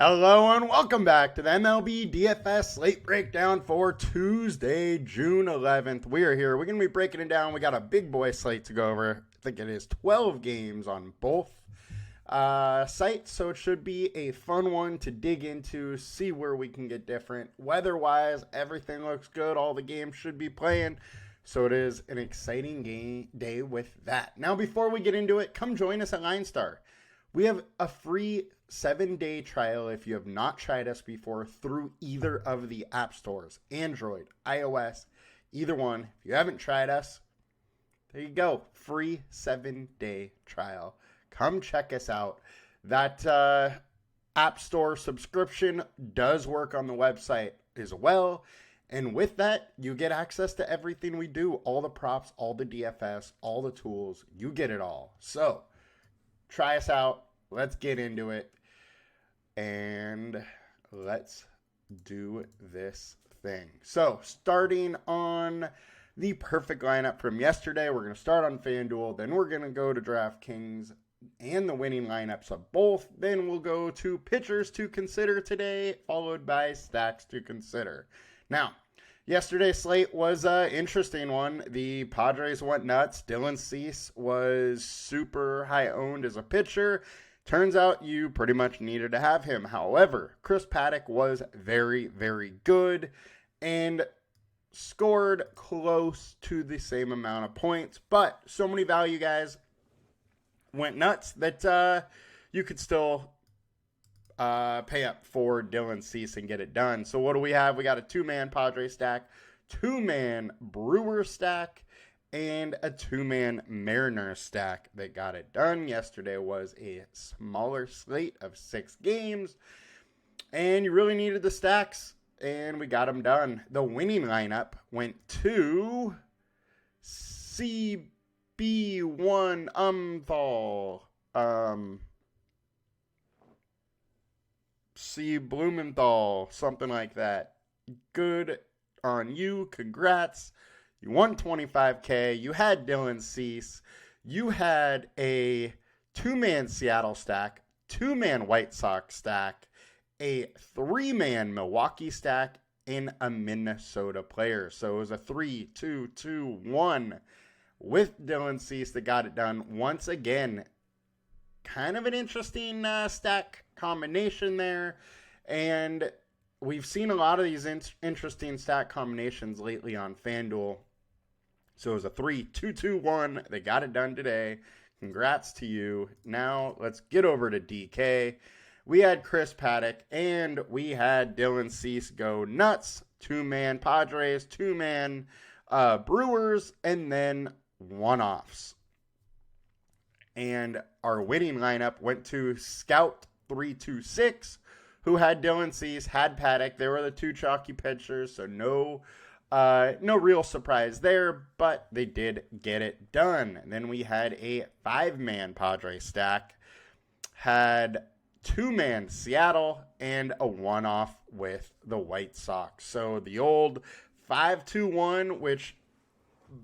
Hello and welcome back to the MLB DFS Slate Breakdown for Tuesday, June 11th. We are here. We're going to be breaking it down. We got a big boy slate to go over. I think it is 12 games on both sites, so it should be a fun one to dig into, see where we can get different. Weather-wise, everything looks good. All the games should be playing, so it is an exciting day with that. Now, before we get into it, come join us at LineStar. We have a free 7-day trial if you have not tried us before through either of the app stores, Android, iOS, either one. If you haven't tried us, there you go. Free 7-day trial. Come check us out. That app store subscription does work on the website as well. And with that, you get access to everything we do. All the props, all the DFS, all the tools. You get it all. So, try us out. Let's get into it. And let's do this thing. So, starting on the perfect lineup from yesterday, we're going to start on FanDuel. Then we're going to go to DraftKings and the winning lineups of both. Then we'll go to pitchers to consider today, followed by stacks to consider. Now, yesterday's slate was an interesting one. The Padres went nuts. Dylan Cease was super high owned as a pitcher. Turns out you pretty much needed to have him. However, Chris Paddock was very, very good and scored close to the same amount of points. But so many value guys went nuts that you could still pay up for Dylan Cease and get it done. So what do we have? We got a 2-man Padres stack, 2-man Brewer stack, and a 2-man Mariners stack that got it done. Yesterday was a smaller slate of 6 games, and you really needed the stacks, and we got them done. The winning lineup went to CB1 C. Blumenthal, something like that. Good on you. Congrats. You won $25K. You had Dylan Cease. You had a 2-man Seattle stack, 2-man White Sox stack, a 3-man Milwaukee stack, and a Minnesota player. So it was a 3-2-2-1 with Dylan Cease that got it done. Once again, kind of an interesting stack combination there. And we've seen a lot of these interesting stack combinations lately on FanDuel. So it was a 3-2-2-1. They got it done today. Congrats to you. Now let's get over to DK. We had Chris Paddock and we had Dylan Cease go nuts. 2-man Padres, 2-man Brewers, and then one-offs. And our winning lineup went to Scout 326, who had Dylan Cease, had Paddock. They were the 2 chalky pitchers, so no real surprise there, but they did get it done. And then we had a 5-man Padres stack, had 2-man Seattle, and a one-off with the White Sox. So the old 5-2-1, which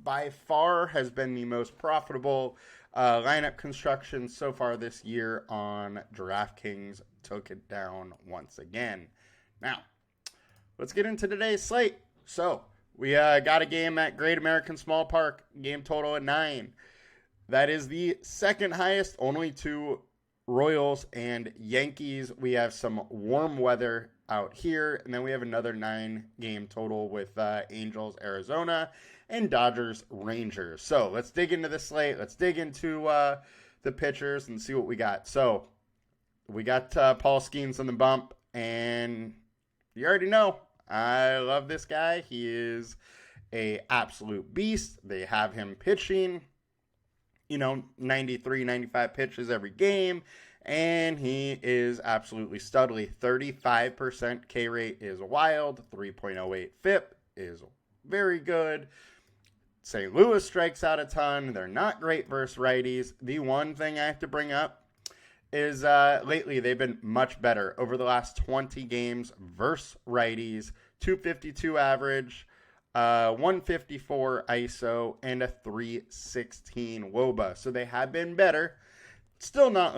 by far has been the most profitable lineup construction so far this year on DraftKings, took it down once again. Now, let's get into today's slate. So, we got a game at Great American Small Park, game total at 9. That is the second highest, only to Royals and Yankees. We have some warm weather out here, and then we have another 9-game total with Angels, Arizona, and Dodgers, Rangers. So let's dig into the slate. Let's dig into the pitchers and see what we got. So we got Paul Skeens on the bump, and you already know I love this guy. He is a absolute beast. They have him pitching, 93, 95 pitches every game, and he is absolutely studly. 35% K rate is wild. 3.08 FIP is very good. St. Louis strikes out a ton. They're not great versus righties. The one thing I have to bring up is lately they've been much better over the last 20 games versus righties. 252 average, 154 ISO, and a 316 WOBA. So they have been better. Still not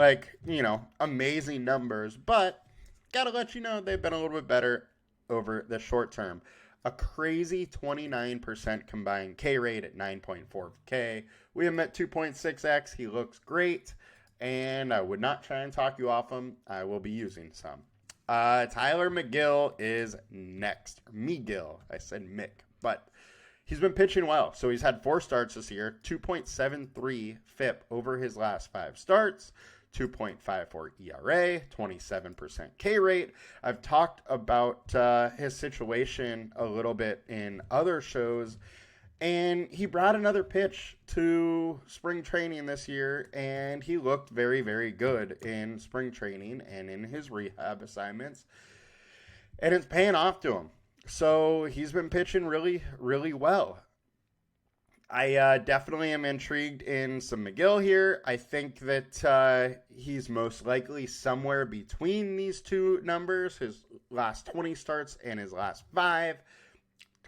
amazing numbers, but gotta let you know they've been a little bit better over the short term. A crazy 29% combined K rate at 9.4K. We have met 2.6X. He looks great, and I would not try and talk you off him. I will be using some. Tyler McGill is next. McGill. I said Mick, but he's been pitching well. So he's had 4 starts this year, 2.73 FIP over his last 5 starts, 2.54 ERA, 27% K rate. I've talked about his situation a little bit in other shows, and he brought another pitch to spring training this year, and he looked very, very good in spring training and in his rehab assignments, and it's paying off to him. So he's been pitching really, really well. I definitely am intrigued in some McGill here. I think that he's most likely somewhere between these two numbers, his last 20 starts and his last 5.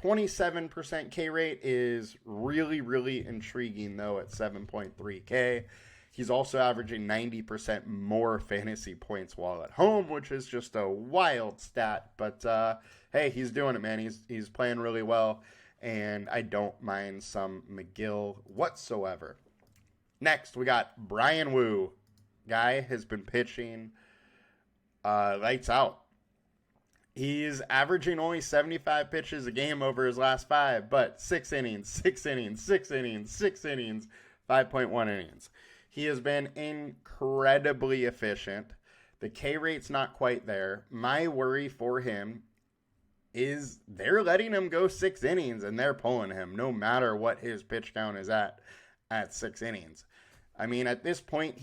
27% K rate is really, really intriguing, though, at 7.3K. He's also averaging 90% more fantasy points while at home, which is just a wild stat. But, hey, he's doing it, man. He's playing really well, and I don't mind some McGill whatsoever. Next, we got Brian Wu. Guy has been pitching lights out. He's averaging only 75 pitches a game over his last 5, but 6 innings, 6 innings, 6 innings, 6 innings, 5.1 innings. He has been incredibly efficient. The K rate's not quite there. My worry for him is they're letting him go 6 innings and they're pulling him no matter what his pitch count is at 6 innings. I mean, at this point,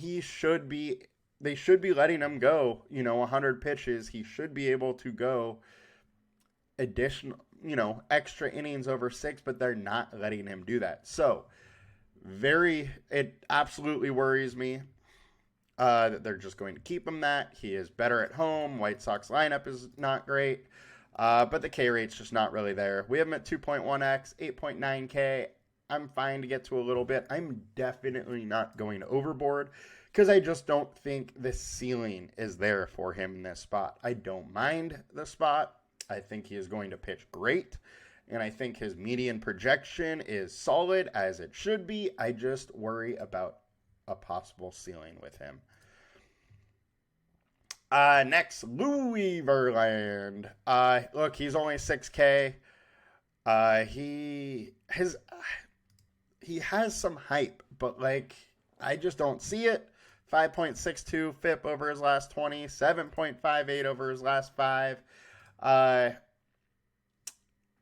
they should be letting him go, 100 pitches. He should be able to go additional, extra innings over 6, but they're not letting him do that. So, it absolutely worries me that they're just going to keep him that. He is better at home. White Sox lineup is not great, but the K rate's just not really there. We have him at 2.1X, 8.9K. I'm fine to get to a little bit. I'm definitely not going overboard, because I just don't think the ceiling is there for him in this spot. I don't mind the spot. I think he is going to pitch great, and I think his median projection is solid, as it should be. I just worry about a possible ceiling with him. Next, Louis Verland. Look, he's only 6K. He has some hype, but I just don't see it. 5.62 FIP over his last 20, 7.58 over his last 5.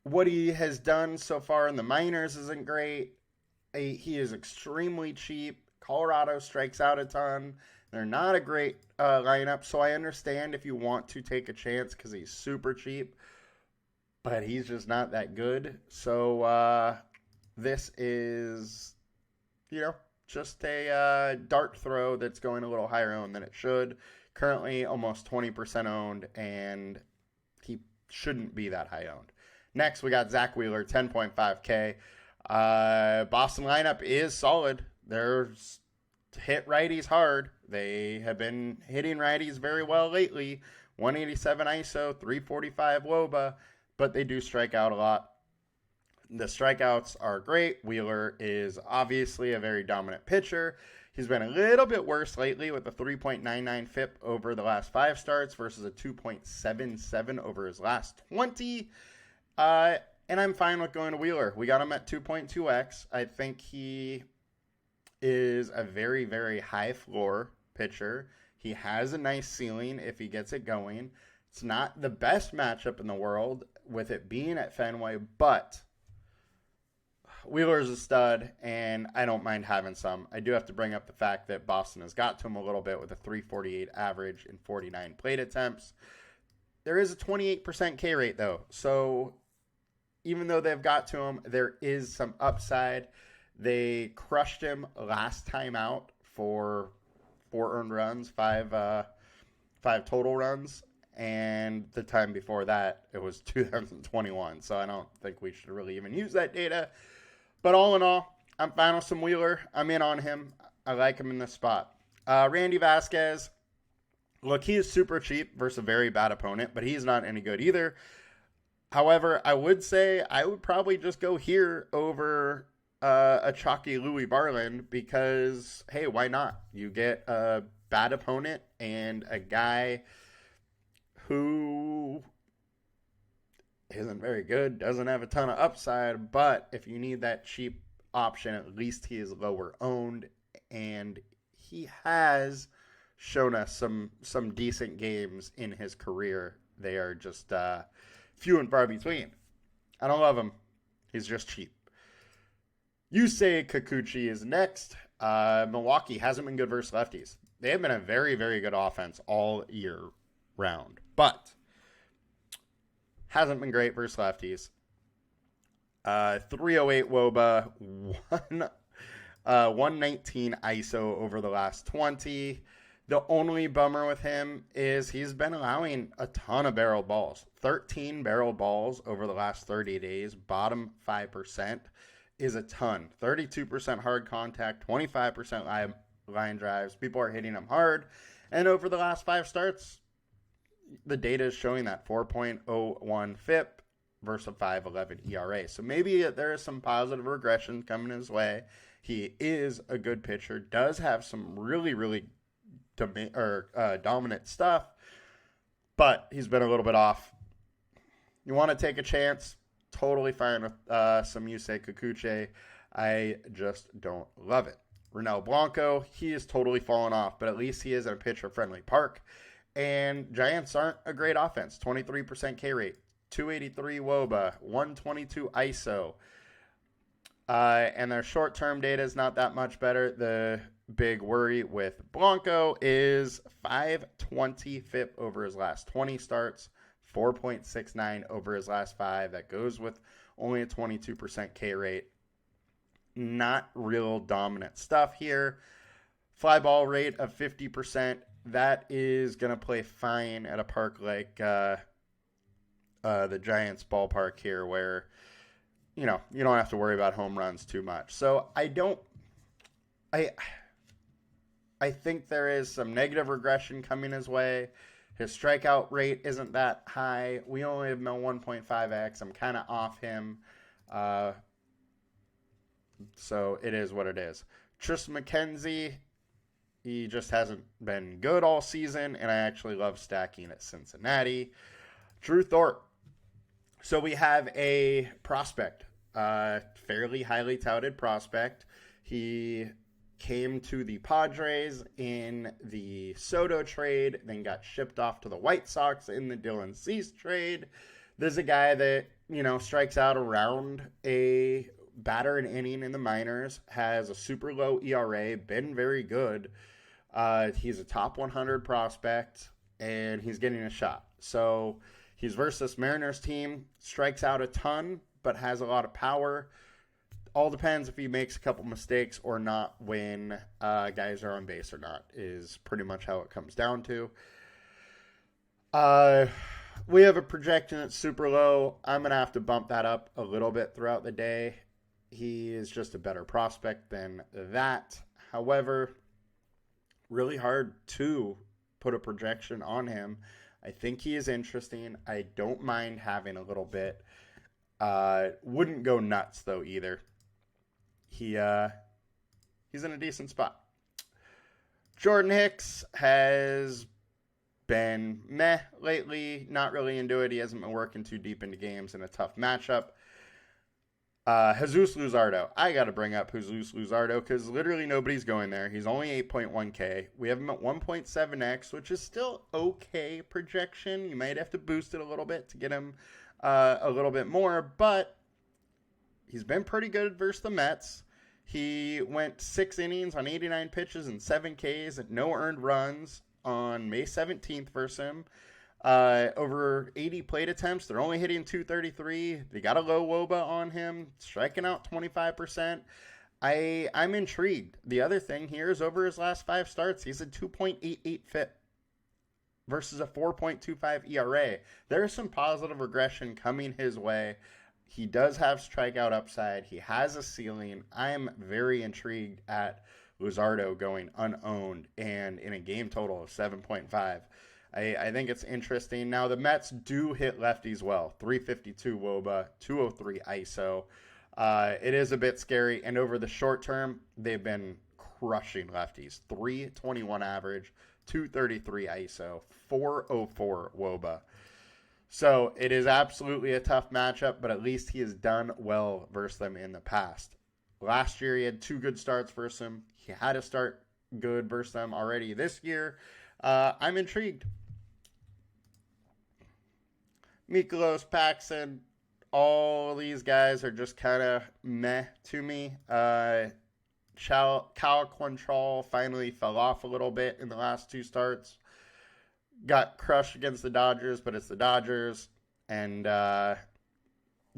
What he has done so far in the minors isn't great. He is extremely cheap. Colorado strikes out a ton. They're not a great lineup, so I understand if you want to take a chance because he's super cheap, but he's just not that good. So this is, just a dart throw that's going a little higher owned than it should. Currently almost 20% owned, and he shouldn't be that high owned. Next, we got Zach Wheeler, 10.5K. Boston lineup is solid. They're hit righties hard. They have been hitting righties very well lately. 187 ISO, 345 WOBA, but they do strike out a lot. The strikeouts are great. Wheeler is obviously a very dominant pitcher. He's been a little bit worse lately with a 3.99 FIP over the last 5 starts versus a 2.77 over his last 20. And I'm fine with going to Wheeler. We got him at 2.2X. I think he is a very, very high floor pitcher. He has a nice ceiling if he gets it going. It's not the best matchup in the world with it being at Fenway, but Wheeler's a stud, and I don't mind having some. I do have to bring up the fact that Boston has got to him a little bit with a 348 average and 49 plate attempts. There is a 28% K rate, though. So even though they've got to him, there is some upside. They crushed him last time out for 4 earned runs, 5 total runs. And the time before that, it was 2021. So I don't think we should really even use that data. But all in all, I'm fine with some Wheeler. I'm in on him. I like him in this spot. Randy Vasquez, Look, he is super cheap versus a very bad opponent, but he's not any good either. However, I would say I would probably just go here over a chalky Louis Barland because, hey, why not? You get a bad opponent and a guy who isn't very good, doesn't have a ton of upside, but if you need that cheap option, at least he is lower owned, and he has shown us some decent games in his career. They are just few and far between. I don't love him. He's just cheap. Yusei Kikuchi is next. Milwaukee hasn't been good versus lefties. They have been a very, very good offense all year round, but hasn't been great versus lefties. 308 WOBA, 119 ISO over the last 20. The only bummer with him is he's been allowing a ton of barreled balls. 13 barreled balls over the last 30 days, bottom 5% is a ton. 32% hard contact, 25% line drives. People are hitting him hard. And over the last 5 starts, the data is showing that 4.01 FIP versus a 5.11 ERA. So maybe there is some positive regression coming his way. He is a good pitcher, does have some really, really dominant stuff, but he's been a little bit off. You want to take a chance? Totally fine with some Yusei Kikuchi. I just don't love it. Ronel Blanco, he is totally fallen off, but at least he is in a pitcher-friendly park. And Giants aren't a great offense. 23% K rate, 283 WOBA, 122 ISO. And their short-term data is not that much better. The big worry with Blanco is 520 FIP over his last 20 starts, 4.69 over his last 5. That goes with only a 22% K rate. Not real dominant stuff here. Fly ball rate of 50%. That is going to play fine at a park like the Giants ballpark here where, you know, you don't have to worry about home runs too much. So I think there is some negative regression coming his way. His strikeout rate isn't that high. We only have him at 1.5x. I'm kind of off him. So it is what it is. Tristan McKenzie, he just hasn't been good all season, and I actually love stacking at Cincinnati. Drew Thorpe. So we have a prospect, fairly highly touted prospect. He came to the Padres in the Soto trade, then got shipped off to the White Sox in the Dylan Cease trade. There's a guy that, you know, strikes out around a batter an inning in the minors, has a super low ERA, been very good. He's a top 100 prospect, and he's getting a shot. So he's versus Mariners team, strikes out a ton, but has a lot of power. All depends if he makes a couple mistakes or not when guys are on base or not, is pretty much how it comes down to. We have a projection that's super low. I'm going to have to bump that up a little bit throughout the day. He is just a better prospect than that. However, really hard to put a projection on him. I think he is interesting. I don't mind having a little bit. Wouldn't go nuts, though, either. He's in a decent spot. Jordan Hicks has been meh lately. Not really into it. He hasn't been working too deep into games in a tough matchup. Jesus Luzardo. I got to bring up Jesus Luzardo because literally nobody's going there. He's only 8.1K. We have him at 1.7X, which is still okay projection. You might have to boost it a little bit to get him a little bit more, but he's been pretty good versus the Mets. He went 6 innings on 89 pitches and 7 Ks at no earned runs on May 17th versus him. Over 80 plate attempts. They're only hitting 233. They got a low WOBA on him, striking out 25%. I'm intrigued. The other thing here is over his last 5 starts, he's a 2.88 FIP versus a 4.25 ERA. There's some positive regression coming his way. He does have strikeout upside. He has a ceiling. I am very intrigued at Luzardo going unowned and in a game total of 7.5. I think it's interesting. Now, the Mets do hit lefties well. 352 WOBA, 203 ISO. It is a bit scary, and over the short term, they've been crushing lefties. 321 average, 233 ISO, 404 WOBA. So it is absolutely a tough matchup, but at least he has done well versus them in the past. Last year, he had 2 good starts versus them. He had to start good versus them already this year. I'm intrigued. Mikolas, Paxton, all these guys are just kind of meh to me. Cal Quantrill finally fell off a little bit in the last 2 starts. Got crushed against the Dodgers, but it's the Dodgers. And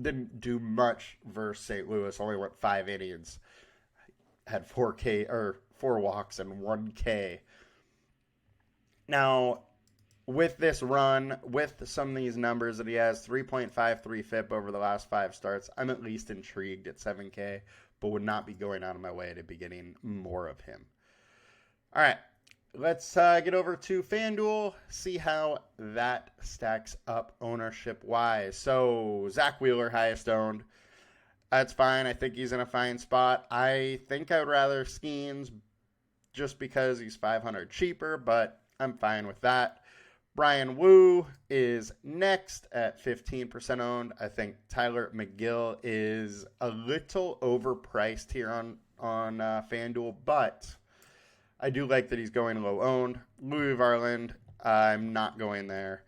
didn't do much versus St. Louis. Only went 5 innings. Had 4 walks and 1 K. Now, with this run, with some of these numbers that he has, 3.53 FIP over the last 5 starts, I'm at least intrigued at 7K, but would not be going out of my way to be getting more of him. All right, let's get over to FanDuel, see how that stacks up ownership-wise. So, Zach Wheeler, highest owned. That's fine. I think he's in a fine spot. I think I would rather Skeens just because he's $500 cheaper, but I'm fine with that. Brian Wu is next at 15% owned. I think Tyler McGill is a little overpriced here on FanDuel, but I do like that he's going low owned. Louis Varland, I'm not going there.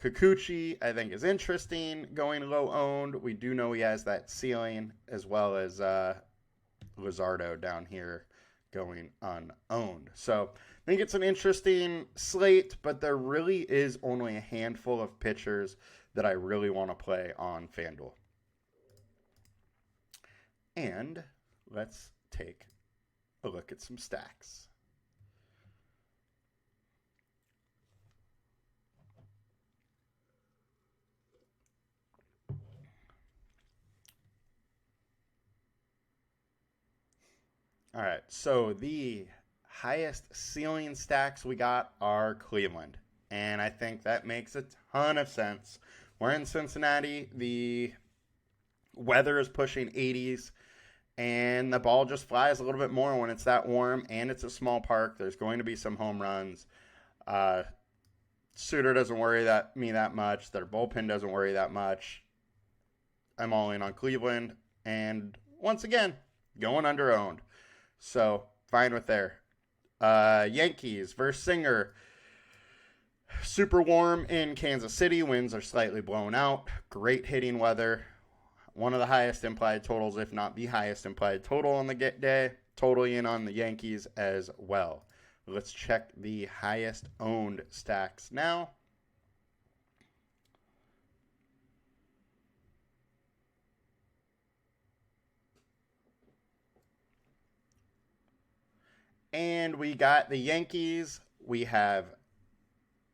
Kikuchi, I think, is interesting, going low owned. We do know he has that ceiling, as well as Luzardo down here going unowned. So I think it's an interesting slate, but there really is only a handful of pitchers that I really want to play on FanDuel. And let's take a look at some stacks. All right, so the highest ceiling stacks we got are Cleveland, and I think that makes a ton of sense. We're in Cincinnati, the weather is pushing 80s, and the ball just flies a little bit more when it's that warm, and it's a small park. There's going to be some home runs. Suter doesn't worry me that much. Their bullpen doesn't worry that much. I'm all in on Cleveland, and once again, going under owned. So, fine with there. Yankees versus Singer. Super warm in Kansas City. Winds are slightly blown out. Great hitting weather. One of the highest implied totals, if not the highest implied total on the day. Totally in on the Yankees as well. Let's check the highest owned stacks now. And we got the Yankees. We have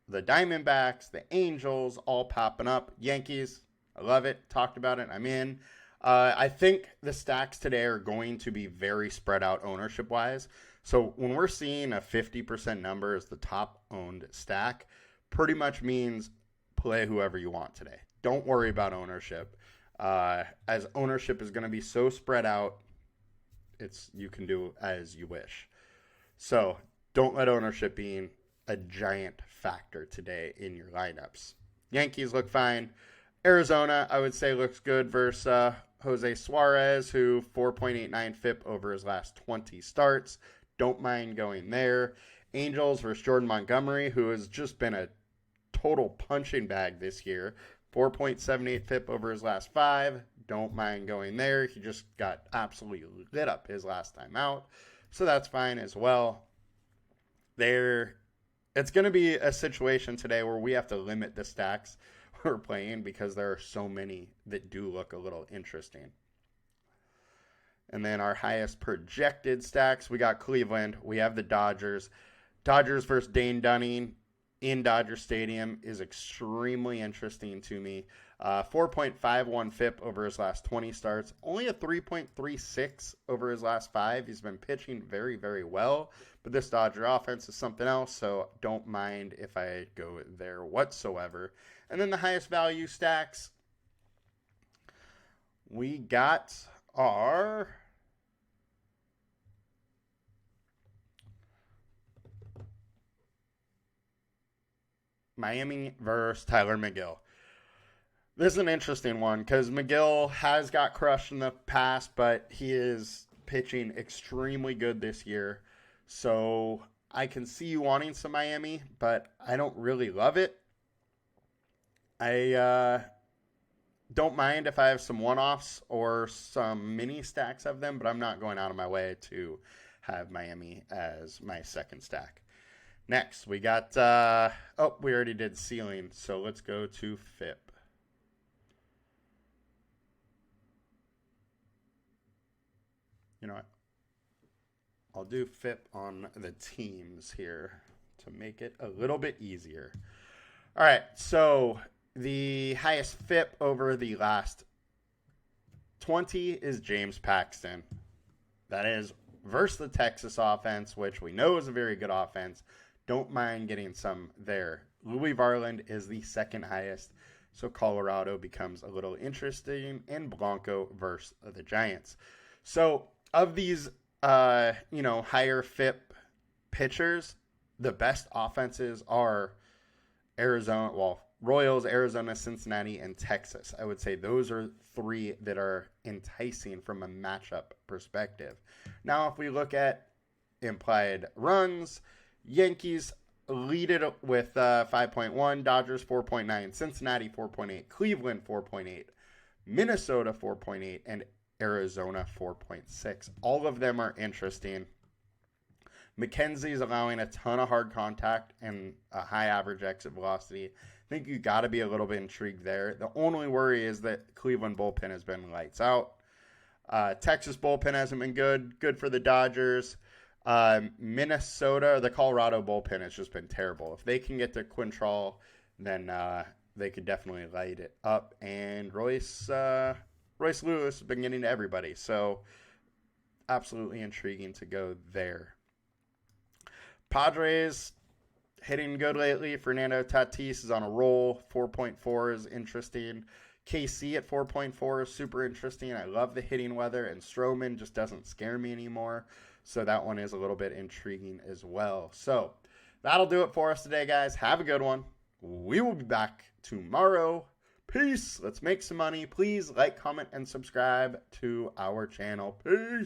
the Diamondbacks, the Angels, all popping up. Yankees, I love it. Talked about it. I'm in. I think the stacks today are going to be very spread out ownership-wise. So when we're seeing a 50% number as the top owned stack, pretty much means play whoever you want today. Don't worry about ownership. As ownership is going to be so spread out, you can do as you wish. So don't let ownership be a giant factor today in your lineups. Yankees look fine. Arizona, I would say, looks good versus Jose Suarez, who 4.89 FIP over his last 20 starts. Don't mind going there. Angels versus Jordan Montgomery, who has just been a total punching bag this year. 4.78 FIP over his last 5. Don't mind going there. He just got absolutely lit up his last time out. So that's fine as well. It's going to be a situation today where we have to limit the stacks we're playing because there are so many that do look a little interesting. And then our highest projected stacks, we got Cleveland. We have the Dodgers. Dodgers versus Dane Dunning. in Dodger Stadium is extremely interesting to me. 4.51 FIP over his last 20 starts. Only a 3.36 over his last 5. He's been pitching very, very well. But this Dodger offense is something else, so don't mind if I go there whatsoever. And then the highest value stacks, we got our Miami versus Tyler McGill. This is an interesting one because McGill has got crushed in the past, but he is pitching extremely good this year. So I can see you wanting some Miami, but I don't really love it. I don't mind if I have some one-offs or some mini stacks of them, but I'm not going out of my way to have Miami as my second stack. Next, we got, we already did ceiling, so let's go to FIP. You know what? I'll do FIP on the teams here to make it a little bit easier. All right, so the highest FIP over the last 20 is James Paxton. That is versus the Texas offense, which we know is a very good offense. Don't mind getting some there. Louis Varland is the second highest, so Colorado becomes a little interesting, and Blanco versus the Giants. So of these, higher FIP pitchers, the best offenses are Royals, Arizona, Cincinnati, and Texas. I would say those are three that are enticing from a matchup perspective. Now, if we look at implied runs, Yankees lead it with 5.1, Dodgers 4.9, Cincinnati 4.8, Cleveland 4.8, Minnesota 4.8, and Arizona 4.6. All of them are interesting. McKenzie's allowing a ton of hard contact and a high average exit velocity. I think you got to be a little bit intrigued there. The only worry is that Cleveland bullpen has been lights out. Texas bullpen hasn't been good. Good for the Dodgers. Minnesota, the Colorado bullpen has just been terrible. If they can get to Quintrell, then they could definitely light it up. And Royce Lewis has been getting to everybody. So absolutely intriguing to go there. Padres hitting good lately. Fernando Tatis is on a roll. 4.4 is interesting. KC at 4.4 is super interesting. I love the hitting weather, and Stroman just doesn't scare me anymore. So that one is a little bit intriguing as well. So that'll do it for us today, guys. Have a good one. We will be back tomorrow. Peace. Let's make some money. Please like, comment, and subscribe to our channel. Peace.